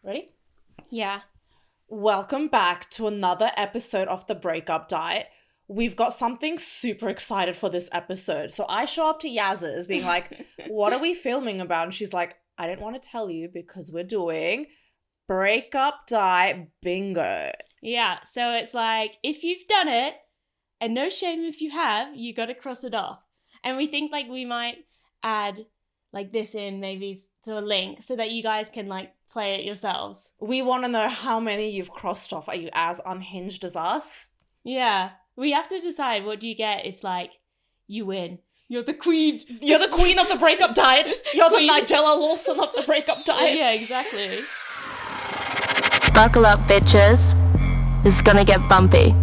Ready? Yeah. Welcome back to another episode of the Breakup Diet. We've got something super excited for this episode. So I show up to Yaz's being like, what are we filming about? And she's like, I didn't want to tell you because we're doing Breakup Diet Bingo. Yeah. So it's like, if you've done it, and no shame if you have, you got to cross it off. And we think like we might add like this in maybe to a link so that you guys can like play it yourselves. We want to know how many you've crossed off. Are you as unhinged as us? Yeah. We have to decide what do you get if like you win. You're the queen. You're the queen of the Breakup Diet. You're the Queen. Nigella Lawson of the Breakup Diet. Yeah, exactly. Buckle up, bitches. It's gonna get bumpy.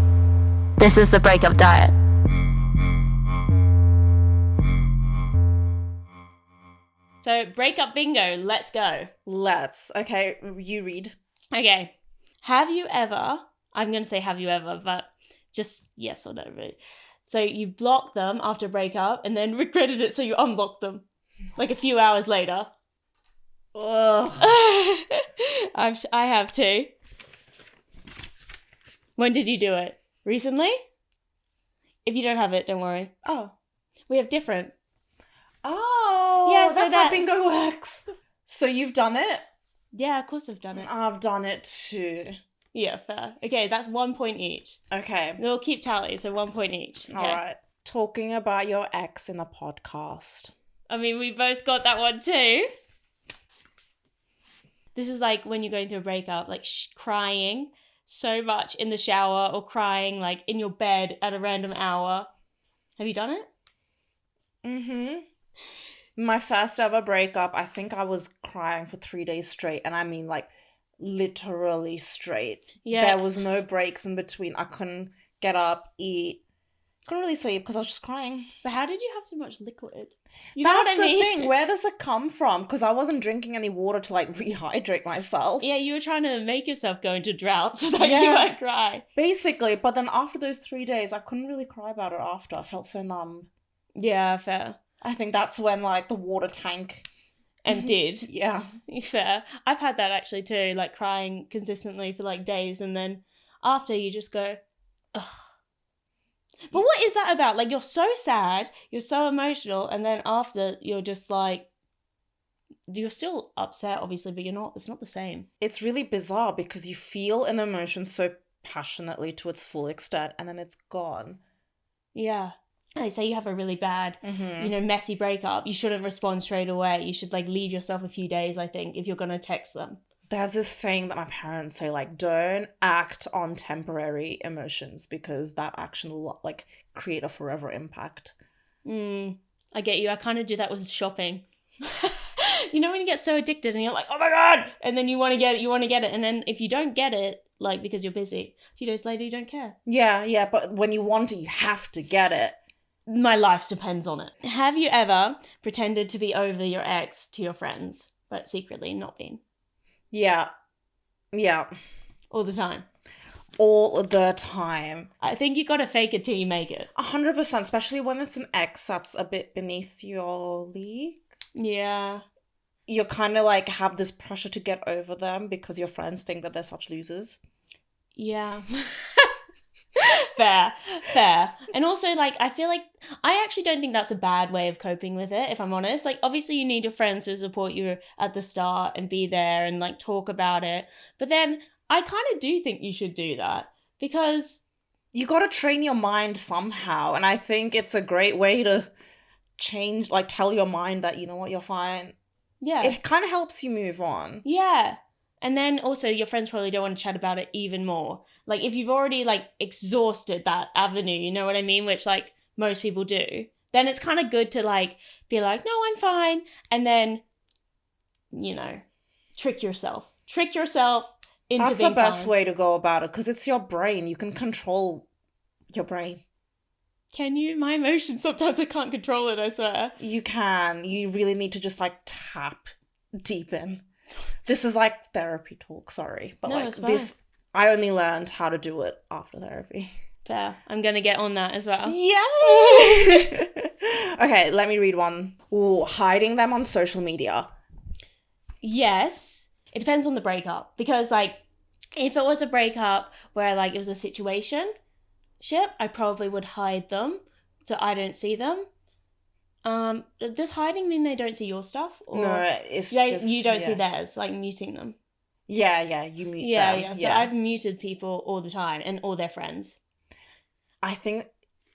This is the Breakup Diet. So breakup bingo, let's go. Let's. Okay, you read. Okay. Have you ever, I'm going to say have you ever, but just yes or no, really. So you blocked them after a breakup and then regretted it, so you unblocked them like a few hours later. Ugh. I have too. When did you do it? Recently? If you don't have it, don't worry. Oh. We have different. Oh. Yeah, so that's how bingo works. So you've done it? Yeah, of course I've done it. I've done it too. Yeah, fair. Okay, that's 1 point each. Okay. We'll keep tally, so 1 point each. Okay. All right. Talking about your ex in a podcast. I mean, we both got that one too. This is like when you're going through a breakup, like crying so much in the shower or crying like in your bed at a random hour. Have you done it? Mm-hmm. My first ever breakup, I think I was crying for 3 days straight. And I mean like literally straight. Yeah. There was no breaks in between. I couldn't get up, eat. Couldn't really sleep because I was just crying. But how did you have so much liquid? You That's know what I mean? the thing. Where does it come from? Because I wasn't drinking any water to like rehydrate myself. Yeah, you were trying to make yourself go into drought so that Yeah. you won't cry. Basically, but then after those 3 days, I couldn't really cry about it after. I felt so numb. Yeah, fair. I think that's when like the water tank. Emptied. Yeah. Fair. I've had that actually too, like crying consistently for like days and then after you just go, ugh. But what is that about? Like you're so sad, you're so emotional, and then after you're just like, you're still upset obviously, but it's not the same. It's really bizarre because you feel an emotion so passionately to its full extent and then it's gone. Yeah. They say you have a really bad, messy breakup. You shouldn't respond straight away. You should like leave yourself a few days, I think, if you're going to text them. There's this saying that my parents say, like, don't act on temporary emotions because that action will like create a forever impact. I get you. I kind of do that with shopping. You know when you get so addicted and you're like, oh my God, and then you want to get it. And then if you don't get it, like because you're busy, a few days later you don't care. Yeah, but when you want it, you have to get it. My life depends on it. Have you ever pretended to be over your ex to your friends, but secretly not been? Yeah. All the time. All the time. I think you got to fake it till you make it. 100%, especially when it's an ex that's a bit beneath your league. Yeah. You kind of like have this pressure to get over them because your friends think that they're such losers. Yeah. Fair. And also, like, I feel like I actually don't think that's a bad way of coping with it, if I'm honest. Like, obviously you need your friends to support you at the start and be there and, like, talk about it. But then I kind of do think you should do that because... You got to train your mind somehow. And I think it's a great way to change, like, tell your mind that, you know what, you're fine. Yeah. It kind of helps you move on. Yeah. And then also your friends probably don't want to chat about it even more. Like if you've already like exhausted that avenue, you know what I mean? Which like most people do. Then it's kind of good to like be like, no, I'm fine. And then, trick yourself into being fine. That's the best way to go about it because it's your brain. You can control your brain. Can you? My emotions, sometimes I can't control it, I swear. You can. You really need to just like tap deep in. This is like therapy talk, sorry. But no, like it's fine. this, I only learned how to do it after therapy. Fair. I'm going to get on that as well. Yay! Okay, let me read one. Ooh, hiding them on social media. Yes. It depends on the breakup. Because, like, if it was a breakup where, like, it was a situationship, I probably would hide them so I don't see them. Does hiding mean they don't see your stuff? Or No, it's just... you don't see theirs, like muting them. Yeah, you mute them. Yeah. So I've muted people all the time and all their friends. I think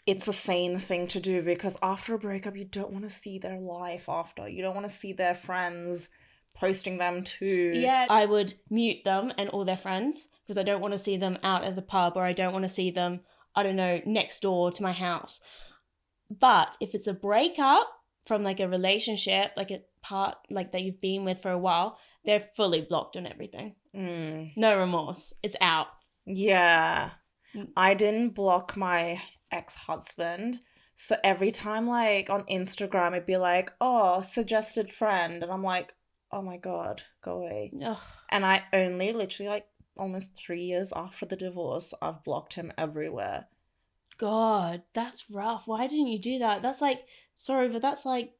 it's a sane thing to do because after a breakup, you don't want to see their life after. You don't want to see their friends posting them too. Yeah, I would mute them and all their friends because I don't want to see them out at the pub or I don't want to see them, I don't know, next door to my house. But if it's a breakup from like a relationship, like a part like that you've been with for a while, they're fully blocked on everything. No remorse. It's out. Yeah. I didn't block my ex-husband. So every time like on Instagram, it'd be like, oh, suggested friend. And I'm like, oh my God, go away. Ugh. And I only literally like almost 3 years after the divorce, I've blocked him everywhere. God, that's rough. Why didn't you do that? That's like, sorry, but that's like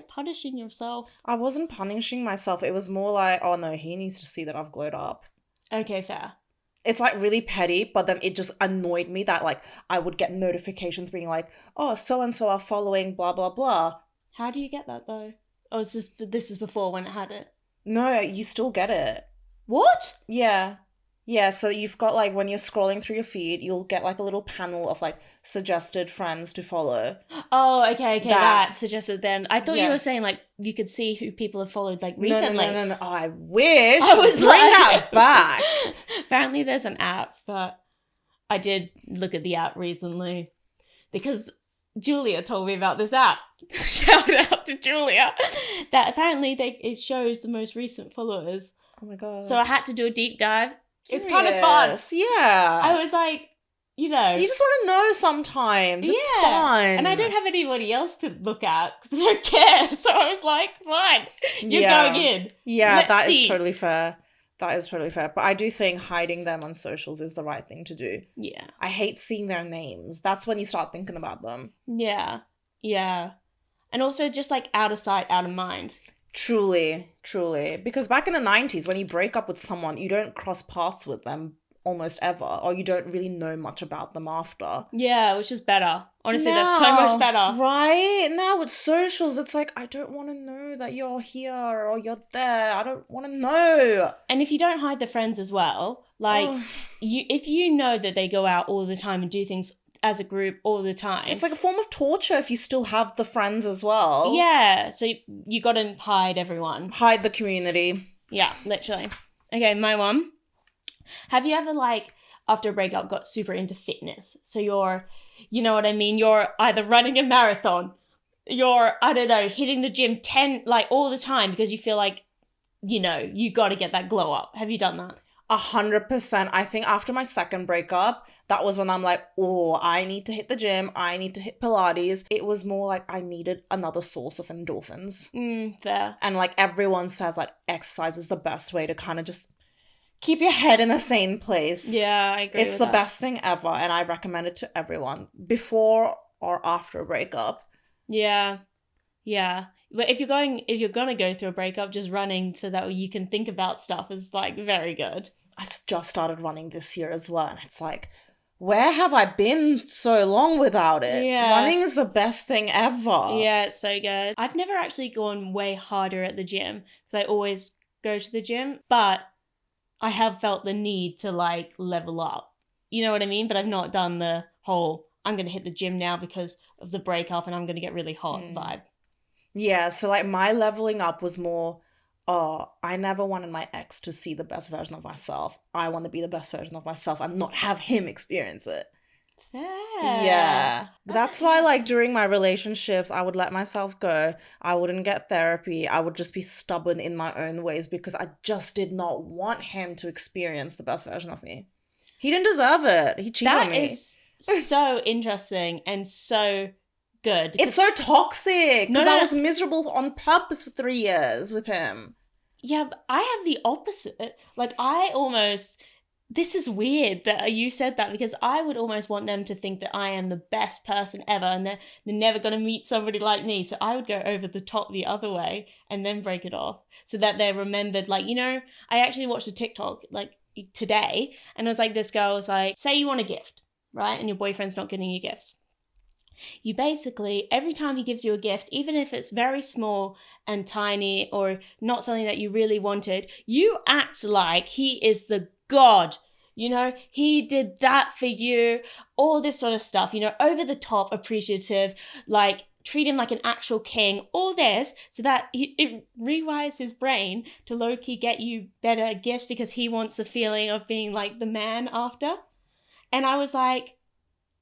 punishing yourself. I wasn't punishing myself. It was more like, oh no, he needs to see that I've glowed up. Okay, fair. It's like really petty, but then it just annoyed me that like I would get notifications being like, oh, so-and-so are following blah, blah, blah. How do you get that though? Oh, it's just, this is before when it had it. No, you still get it. What? Yeah. Yeah, so you've got like when you're scrolling through your feed, you'll get like a little panel of like suggested friends to follow. Oh, okay, that suggested then. I thought you Yeah. were saying like you could see who people have followed like recently. No. I wish. I was Bring like- that back. Apparently there's an app, but I did look at the app recently because Julia told me about this app. Shout out to Julia. That apparently it shows the most recent followers. Oh my God. So I had to do a deep dive. It's kind of fun. Yeah. I was like, you know. You just want to know sometimes. It's fun. And I don't have anybody else to look at because I don't care. So I was like, fine, you're going in. Yeah, Let's that is see. totally fair. That is totally fair. But I do think hiding them on socials is the right thing to do. Yeah. I hate seeing their names. That's when you start thinking about them. Yeah. And also just like out of sight, out of mind. Truly. Because back in the 90s, when you break up with someone, you don't cross paths with them almost ever, or you don't really know much about them after. Yeah, which is better. Honestly, that's so much better. Right? Now with socials, it's like, I don't want to know that you're here or you're there. I don't want to know. And if you don't hide the friends as well, like if you know that they go out all the time and do things as a group all the time. It's like a form of torture if you still have the friends as well. Yeah, so you got to hide everyone. Hide the community. Yeah, literally. Okay, my one. Have you ever, like, after a breakup, got super into fitness? So you're, you know what I mean? You're either running a marathon, you're, I don't know, hitting the gym 10, like, all the time because you feel like, you know, you got to get that glow up. Have you done that? 100%. I think after my second breakup, that was when I'm like, oh, I need to hit the gym. I need to hit Pilates. It was more like I needed another source of endorphins. Fair. And like everyone says, like exercise is the best way to kind of just keep your head in a sane place. Yeah, I agree. It's the best thing ever. And I recommend it to everyone before or after a breakup. Yeah. But if you're gonna go through a breakup, just running so that you can think about stuff is like very good. I just started running this year as well, and it's like, where have I been so long without it? Yeah. Running is the best thing ever. Yeah, it's so good. I've never actually gone way harder at the gym because I always go to the gym, but I have felt the need to like level up. You know what I mean? But I've not done the whole I'm gonna hit the gym now because of the breakup and I'm gonna get really hot vibe. Yeah, so like my leveling up was more, I never wanted my ex to see the best version of myself. I want to be the best version of myself and not have him experience it. Fair. Yeah. That's why like during my relationships, I would let myself go. I wouldn't get therapy. I would just be stubborn in my own ways because I just did not want him to experience the best version of me. He didn't deserve it. He cheated on me. That is so interesting and so good. It's so toxic because No. I was miserable on purpose for 3 years with him. Yeah, but I have the opposite. Like, I almost this is weird that you said that, because I would almost want them to think that I am the best person ever and they're never going to meet somebody like me. So I would go over the top the other way and then break it off so that they're remembered. Like, I actually watched a TikTok like today, and it was like, this girl was like, say you want a gift, right? And your boyfriend's not getting you gifts. You basically, every time he gives you a gift, even if it's very small and tiny or not something that you really wanted, you act like he is the god. He did that for you, all this sort of stuff, over the top, appreciative, like treat him like an actual king, all this, so that it rewires his brain to low-key get you better gifts because he wants the feeling of being like the man after. And I was like,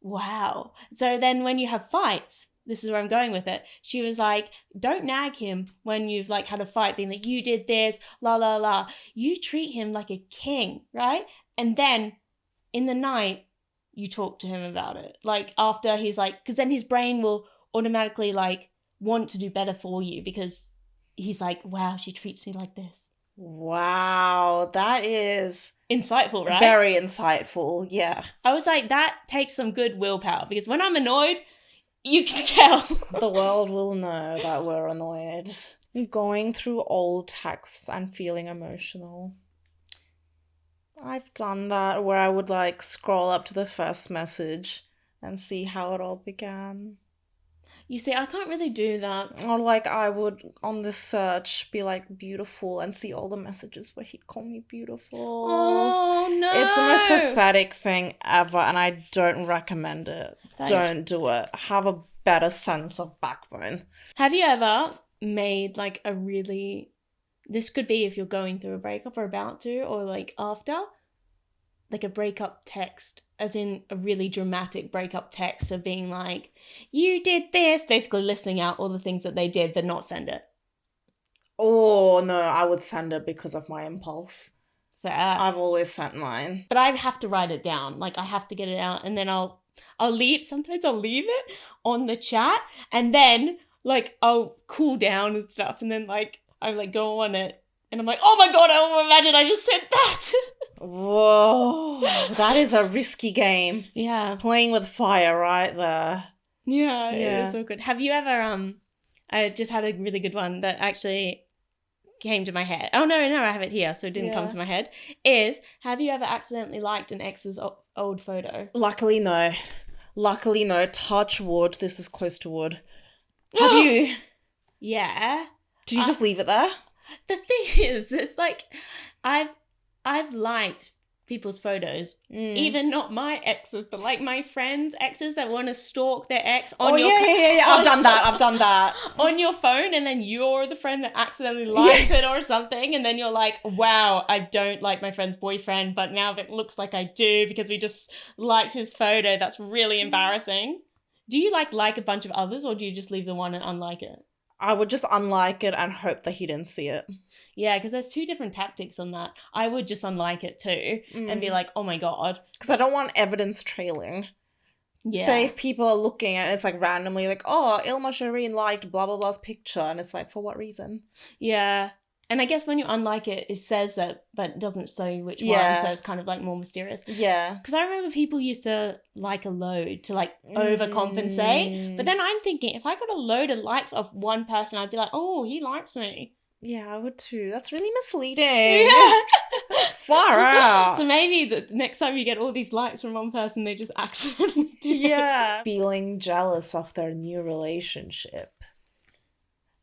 wow. So then when you have fights, this is where I'm going with it. She was like, don't nag him when you've like had a fight being like, you did this, la, la, la. You treat him like a king, right? And then in the night, you talk to him about it. Like after he's like, because then his brain will automatically like want to do better for you because he's like, wow, she treats me like this. Wow, that is insightful, right? Very insightful, yeah. I was like, that takes some good willpower, because when I'm annoyed, you can tell. The world will know that we're annoyed. Going through old texts and feeling emotional. I've done that where I would like scroll up to the first message and see how it all began. You see, I can't really do that. Or like I would on the search be like beautiful and see all the messages where he'd call me beautiful. Oh no. It's the most pathetic thing ever and I don't recommend it. Don't do it. Have a better sense of backbone. Have you ever made like a really, this could be if you're going through a breakup or about to, or like after, like a breakup text, as in a really dramatic breakup text of being like, you did this, basically listing out all the things that they did, but not send it? Oh no, I would send it because of my impulse. Fair. I've always sent mine. But I'd have to write it down. Like I have to get it out, and then I'll leave it on the chat, and then like I'll cool down and stuff, and then like I like go on it and I'm like, oh my god, I imagine I just said that. Whoa, that is a risky game. Yeah. Playing with fire right there. Yeah, it's so good. Have you ever I just had a really good one that actually came to my head. Oh no, I have it here, so it didn't come to my head. Have you ever accidentally liked an ex's old photo? Luckily no. Touch wood. This is close to wood. Have you? Yeah. Did you just leave it there? The thing is, it's like I've liked people's photos, even not my exes, but like my friends' exes that want to stalk their ex on I've done that on your phone, and then you're the friend that accidentally likes it or something, and then you're like, wow, I don't like my friend's boyfriend, but now it looks like I do because we just liked his photo. That's really embarrassing. Do you like a bunch of others, or do you just leave the one and unlike it? I would just unlike it and hope that he didn't see it. Yeah, because there's two different tactics on that. I would just unlike it too and be like, oh my god. Because I don't want evidence trailing. Yeah. Say if people are looking and it's like randomly like, oh, Ilma Shireen liked blah blah blah's picture, and it's like, for what reason? Yeah. And I guess when you unlike it, it says that, but it doesn't say which one, so it's kind of like more mysterious. Yeah. Because I remember people used to like a load to like overcompensate. But then I'm thinking, if I got a load of likes of one person, I'd be like, oh, he likes me. Yeah, I would too. That's really misleading. Yeah. Far out. So maybe the next time you get all these likes from one person, they just accidentally did it. Feeling jealous of their new relationship.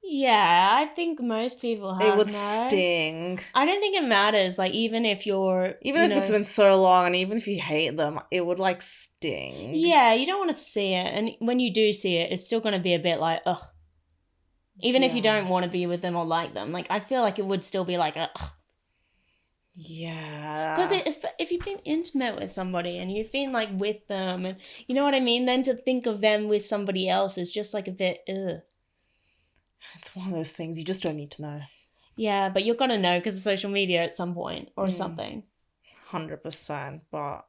Yeah, I think most people have. It would sting. I don't think it matters. Like, even if you're... Even if it's been so long and even if you hate them, it would, like, sting. Yeah, you don't want to see it. And when you do see it, it's still going to be a bit like, ugh. Even if you don't want to be with them or like them. Like, I feel like it would still be like, ugh. Yeah. Because if you've been intimate with somebody and you've been, like, with them and... You know what I mean? Then to think of them with somebody else is just, like, a bit, ugh. It's one of those things you just don't need to know. Yeah, but you're going to know because of social media at some point or something. 100%. But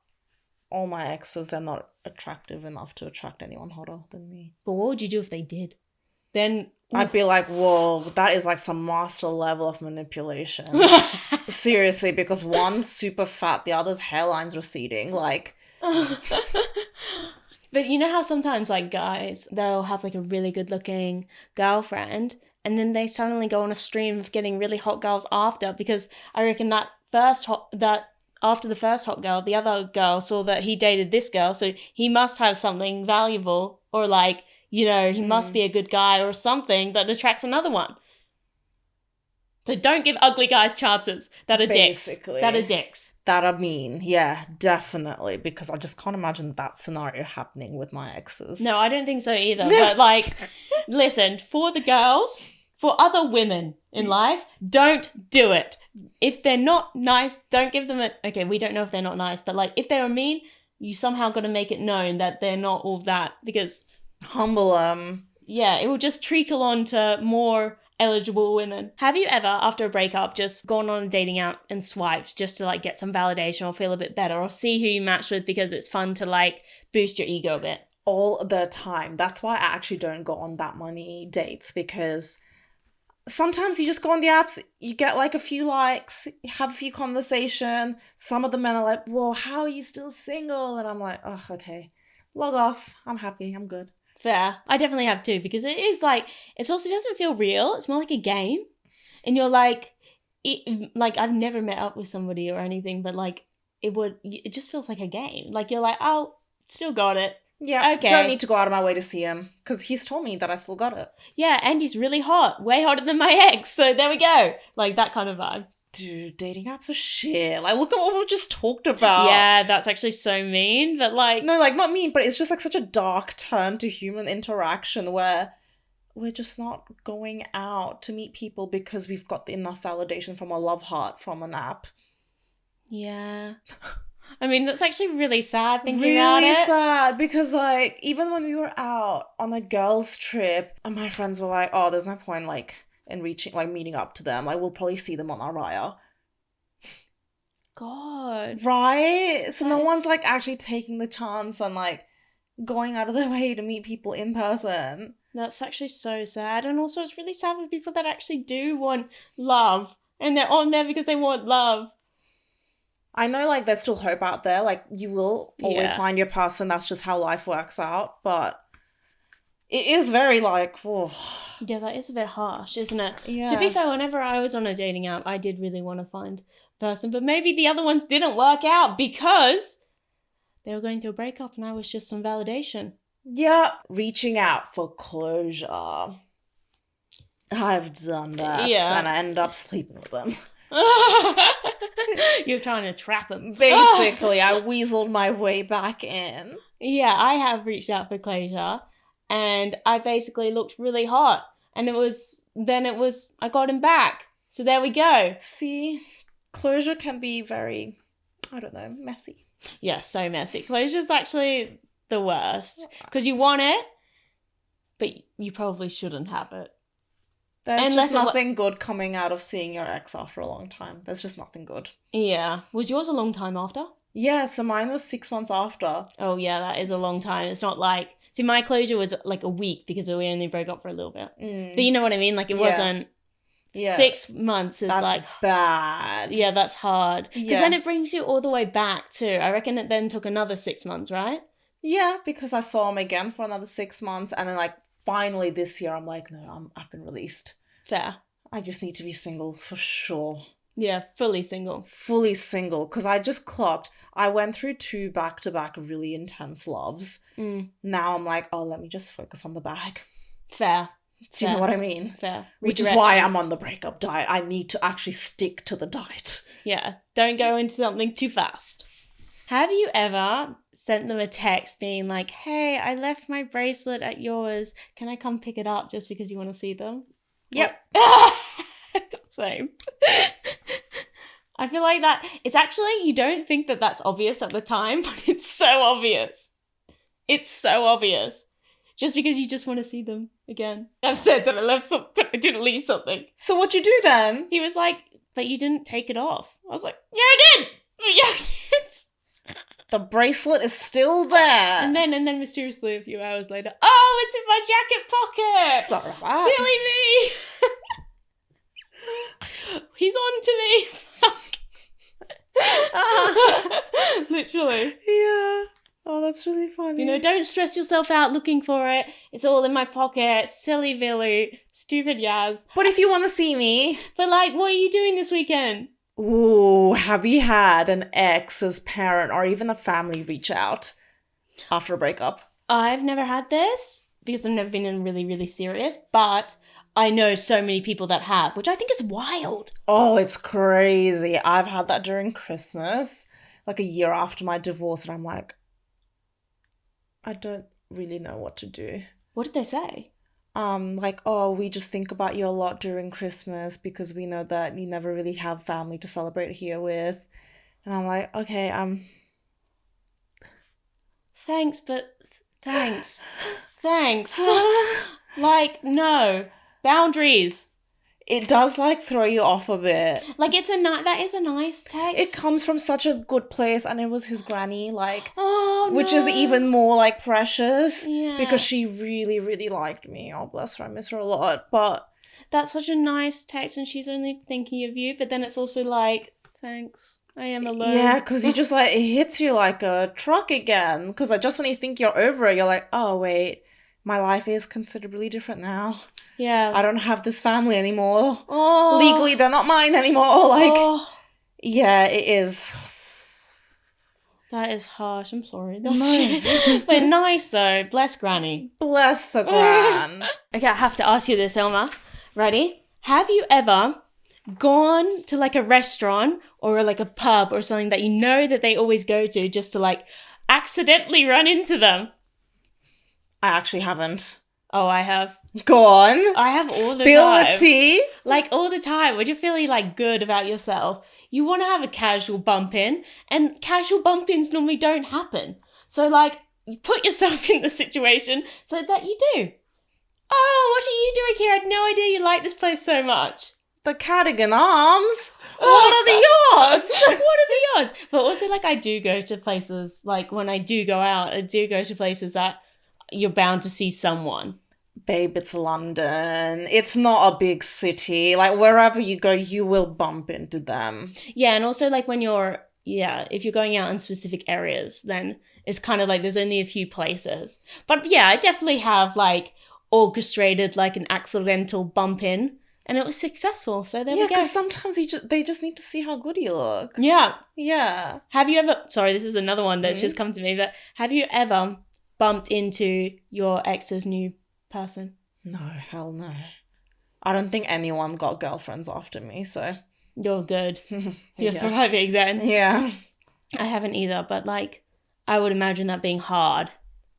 all my exes, they're not attractive enough to attract anyone hotter than me. But what would you do if they did? Then I'd be like, whoa, that is like some master level of manipulation. Seriously, because one's super fat, the other's hairline's receding. Like, but you know how sometimes like guys, they'll have like a really good looking girlfriend and then they suddenly go on a stream of getting really hot girls after, because I reckon that after the first hot girl, the other girl saw that he dated this girl, so he must have something valuable, or like, you know, he must be a good guy or something that attracts another one. So don't give ugly guys chances that are basically dicks. That are dicks. that I mean, yeah, definitely, because I just can't imagine that scenario happening with my exes. No, I don't think so either. But like, listen, for the girls, for other women in life, don't do it. If they're not nice, don't give them okay, we don't know if they're not nice, but like if they were mean, you somehow got to make it known that they're not all that, because humble them. Yeah, it will just trickle on to more eligible women. Have you ever, after a breakup, just gone on a dating app and swiped just to like get some validation or feel a bit better or see who you match with because it's fun to like boost your ego a bit? All the time. That's why I actually don't go on that many dates, because sometimes you just go on the apps, you get like a few likes, you have a few conversation. Some of the men are like, whoa, how are you still single? And I'm like, oh, okay, log off. I'm happy. I'm good. Fair. I definitely have too, because it is like, it also doesn't feel real. It's more like a game. And you're like, like I've never met up with somebody or anything, but like it just feels like a game. Like you're like, oh, still got it. Yeah, okay. Don't need to go out of my way to see him, because he's told me that I still got it. Yeah, and he's really hot. Way hotter than my ex. So there we go. Like that kind of vibe. Dude, dating apps are shit. Like, look at what we just talked about. Yeah, that's actually so mean. But like... No, like, not mean, but it's just like such a dark turn to human interaction where we're just not going out to meet people because we've got enough validation from a love heart from an app. Yeah. I mean, that's actually really sad thinking about it. Really sad, because like, even when we were out on a girls' trip, and my friends were like, oh, there's no point like in meeting up to them. Like, we'll probably see them on Araya. God. Right? So no one's like actually taking the chance and like going out of their way to meet people in person. That's actually so sad. And also it's really sad for people that actually do want love, and they're on there because they want love. I know like there's still hope out there. Like, you will always find your person. That's just how life works out. But it is very like, oh. Yeah, that is a bit harsh, isn't it? Yeah. To be fair, whenever I was on a dating app, I did really want to find a person, but maybe the other ones didn't work out because they were going through a breakup and I was just some validation. Yeah. Reaching out for closure. I've done that. Yeah. And I ended up sleeping with them. You're trying to trap them. Basically, I weaseled my way back in. Yeah, I have reached out for closure and I basically looked really hot. And I got him back. So there we go. See, closure can be very, I don't know, messy. Yeah, so messy. Closure's actually the worst. Because you want it, but you probably shouldn't have it. There's just nothing good coming out of seeing your ex after a long time. There's just nothing good. Yeah. Was yours a long time after? Yeah, so mine was 6 months after. Oh, yeah, that is a long time. It's not like... See, my closure was like a week because we only broke up for a little bit. But you know what I mean? Like, it wasn't... Yeah. 6 months is that's like... bad. Yeah, that's hard. Because Yeah. then it brings you all the way back too. I reckon it then took another 6 months, right? Yeah, because I saw him again for another 6 months. And then, like, finally this year, I'm like, no, I've been released. Fair. I just need to be single for sure. Yeah, fully single. Fully single. Because I just clocked. I went through 2 back-to-back really intense loves. Now I'm like, oh, let me just focus on the bag. Fair. Do you know what I mean? Fair. Which is why I'm on the breakup diet. I need to actually stick to the diet. Yeah, don't go into something too fast. Have you ever sent them a text being like, hey, I left my bracelet at yours. Can I come pick it up just because you want to see them? Yep. Same. I feel like that, it's actually, you don't think that that's obvious at the time, but it's so obvious. It's so obvious. Just because you just want to see them again. I've said that I left something, but I didn't leave something. So what'd you do then? He was like, but you didn't take it off. I was like, yeah, I did. Yeah, I did. The bracelet is still there. And then mysteriously a few hours later, oh, it's in my jacket pocket. Sorry. Silly me. He's on to me. Fuck. Literally. Yeah. Oh, that's really funny. You know, don't stress yourself out looking for it. It's all in my pocket. Silly Billy. Stupid Yaz. But if you want to see me. But like, what are you doing this weekend? Ooh, have you had an ex's parent or even a family reach out after a breakup? I've never had this because I've never been in really, really serious, but I know so many people that have, which I think is wild. Oh, it's crazy. I've had that during Christmas, like a year after my divorce, and I'm like, I don't really know what to do. What did they say? Like, oh, we just think about you a lot during Christmas because we know that you never really have family to celebrate here with. And I'm like, okay, Thanks, but thanks. Thanks. Like, no. Boundaries. It does like throw you off a bit. Like, that is a nice text. It comes from such a good place, and it was his granny, like, oh, no. which is even more like precious. Yeah. Because she really, really liked me. Oh, bless her, I miss her a lot. But that's such a nice text, and she's only thinking of you. But then it's also like, thanks, I am alone. yeah, because you just like, it hits you like a truck again. Because like, just when you think you're over it, you're like, oh wait, my life is considerably different now. Yeah. I don't have this family anymore. Oh. Legally, they're not mine anymore. Like, oh. Yeah, it is. That is harsh. I'm sorry. That's but nice though. Bless Granny. Bless the gran. Okay, I have to ask you this, Elma. Ready? Have you ever gone to like a restaurant or like a pub or something that you know that they always go to just to like accidentally run into them? I actually haven't. Oh, I have. Go on. I have all the Spill time. the tea. Like all the time. When you're feeling like good about yourself, you want to have a casual bump in, and casual bump ins normally don't happen. So like, you put yourself in the situation so that you do. Oh, what are you doing here? I had no idea you like this place so much. The Cadogan Arms. What are the odds? What are the odds? But also, like, I do go to places, like, when I do go out, I do go to places that you're bound to see someone. Babe, it's London. It's not a big city. Like, wherever you go, you will bump into them. Yeah, and also, like, when if you're going out in specific areas, then it's kind of like there's only a few places. But yeah, I definitely have, like, orchestrated, like, an accidental bump in, and it was successful. So there we go. Yeah, because sometimes they just need to see how good you look. Yeah. Yeah. Have you ever... Sorry, this is another one that's just come to me, but have you ever bumped into your ex's new person? No, hell no. I don't think anyone got girlfriends after me, so... You're good. You're Yeah. thriving then. Yeah. I haven't either, but, like, I would imagine that being hard.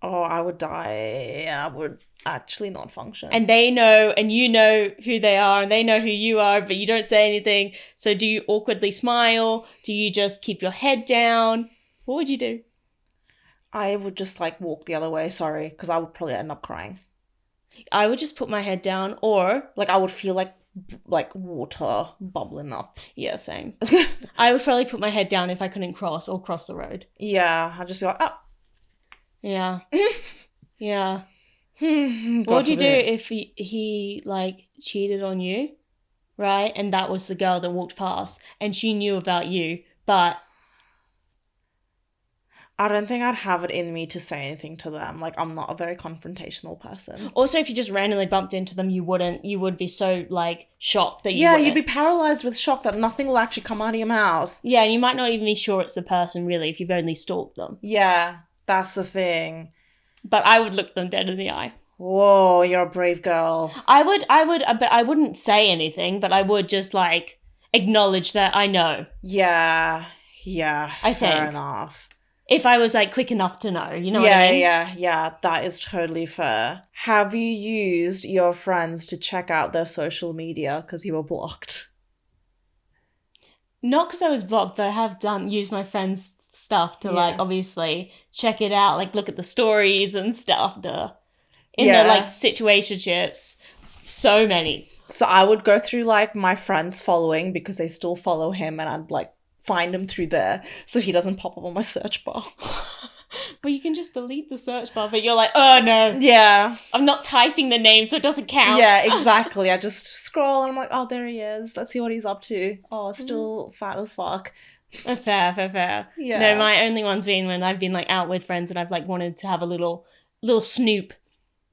Oh, I would die. I would actually not function. And they know, and you know who they are, and they know who you are, but you don't say anything. So do you awkwardly smile? Do you just keep your head down? What would you do? I would just, like, walk the other way, sorry, because I would probably end up crying. I would just put my head down, or... Like, I would feel like water bubbling up. Yeah, same. I would probably put my head down if I couldn't cross the road. Yeah, I'd just be like, oh. Yeah. Yeah. God What would you do forbid. if he like cheated on you, right? And that was the girl that walked past and she knew about you, but... I don't think I'd have it in me to say anything to them. Like, I'm not a very confrontational person. Also, if you just randomly bumped into them, you would be so, like, shocked that you Yeah, wouldn't. you'd be paralyzed with shock that nothing will actually come out of your mouth. Yeah, and you might not even be sure it's the person, really, if you've only stalked them. Yeah, that's the thing. But I would look them dead in the eye. Whoa, you're a brave girl. I would, but I wouldn't say anything, but I would just, like, acknowledge that I know. Yeah, I fair think. enough. If I was, like, quick enough to know, you know what I mean? Yeah, that is totally fair. Have you used your friends to check out their social media because you were blocked? Not because I was blocked, but I have used my friends' stuff to, like, obviously check it out, like, look at the stories and stuff, in the, like, situationships. So many. So I would go through, like, my friends' following because they still follow him, and I'd, like, find him through there so he doesn't pop up on my search bar. Well, you can just delete the search bar, but you're like, oh no. Yeah. I'm not typing the name, so it doesn't count. Yeah, exactly. I just scroll and I'm like, oh, there he is. Let's see what he's up to. Oh, still fat as fuck. Fair. Yeah. No, my only one's been when I've been like out with friends and I've like wanted to have a little snoop.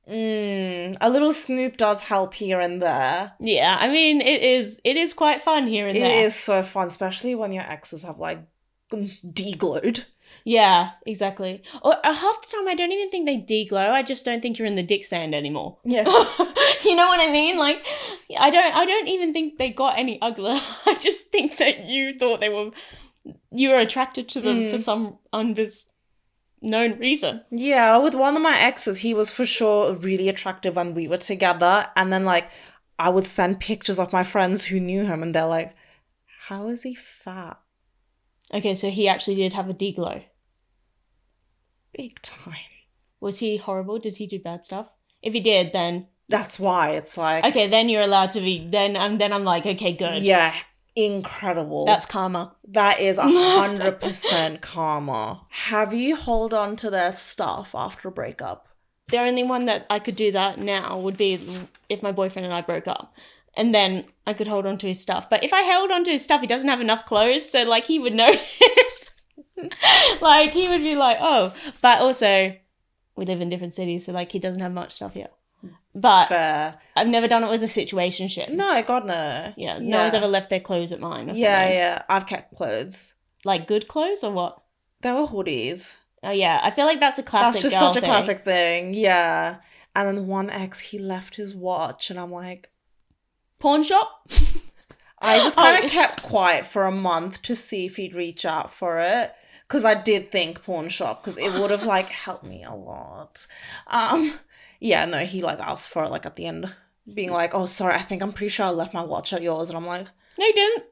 A little snoop does help here and there. Yeah, I mean, it is quite fun here and there. It is so fun, especially when your exes have like deglowed. Yeah, exactly. Or half the time, I don't even think they deglow. I just don't think you're in the dick stand anymore. Yeah. You know what I mean? Like, I don't even think they got any uglier. I just think that you thought you were attracted to them for some known reason. Yeah, with one of my exes, he was for sure really attractive when we were together. And then like I would send pictures of my friends who knew him and they're like, how is he fat? Okay, so he actually did have a deglow. Big time. Was he horrible? Did he do bad stuff? If he did, then... That's why it's like... Okay, then you're allowed to be... Then I'm like, okay, good. Yeah, incredible. That's karma. That is 100% karma. Have you hold on to their stuff after a breakup? The only one that I could do that now would be if my boyfriend and I broke up. And then I could hold on to his stuff. But if I held on to his stuff, he doesn't have enough clothes. So, like, he would notice. Like, he would be like, oh. But also, we live in different cities. So, like, he doesn't have much stuff here. But fair. I've never done it with a situationship. No, God, no. Yeah, no one's ever left their clothes at mine or something. Yeah. I've kept clothes. Like, good clothes or what? They were hoodies. Oh, yeah. I feel like that's a classic That's just girl such a thing. classic thing. Yeah. And then one ex, he left his watch. And I'm like... Pawn shop? I just kind of kept quiet for a month to see if he'd reach out for it. Because I did think pawn shop. Because it would have, like, helped me a lot. Yeah, no, he, like, asked for it, like, at the end. Being like, oh, sorry, I'm pretty sure I left my watch at yours. And I'm like... No, you didn't.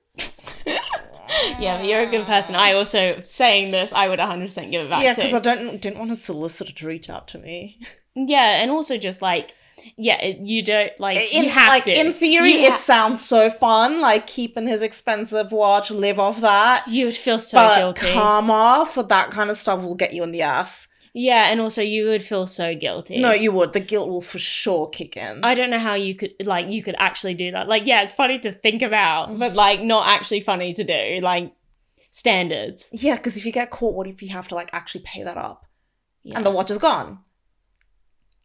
Yeah, but you're a good person. I also, saying this, I would 100% give it back to. Yeah, because I didn't want a solicitor to reach out to me. Yeah, and also just, like... Yeah, you don't, like, you have to. In theory, it sounds so fun, like, keeping his expensive watch, live off that. You would feel so guilty. But karma for that kind of stuff will get you in the ass. Yeah, and also you would feel so guilty. No, you would. The guilt will for sure kick in. I don't know how you could actually do that. Like, yeah, it's funny to think about, but, like, not actually funny to do. Like, standards. Yeah, because if you get caught, what if you have to, like, actually pay that up? Yeah. And the watch is gone.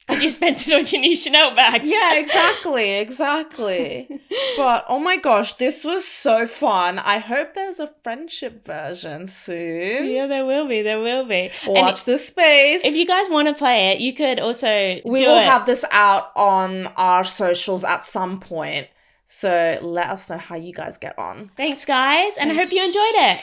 Because you spent it on your new Chanel bags. Yeah, exactly. But, oh my gosh, this was so fun. I hope there's a friendship version soon. Yeah, there will be. Watch this space. If you guys want to play it, you could also We will have this out on our socials at some point. So let us know how you guys get on. Thanks, guys, and I hope you enjoyed it.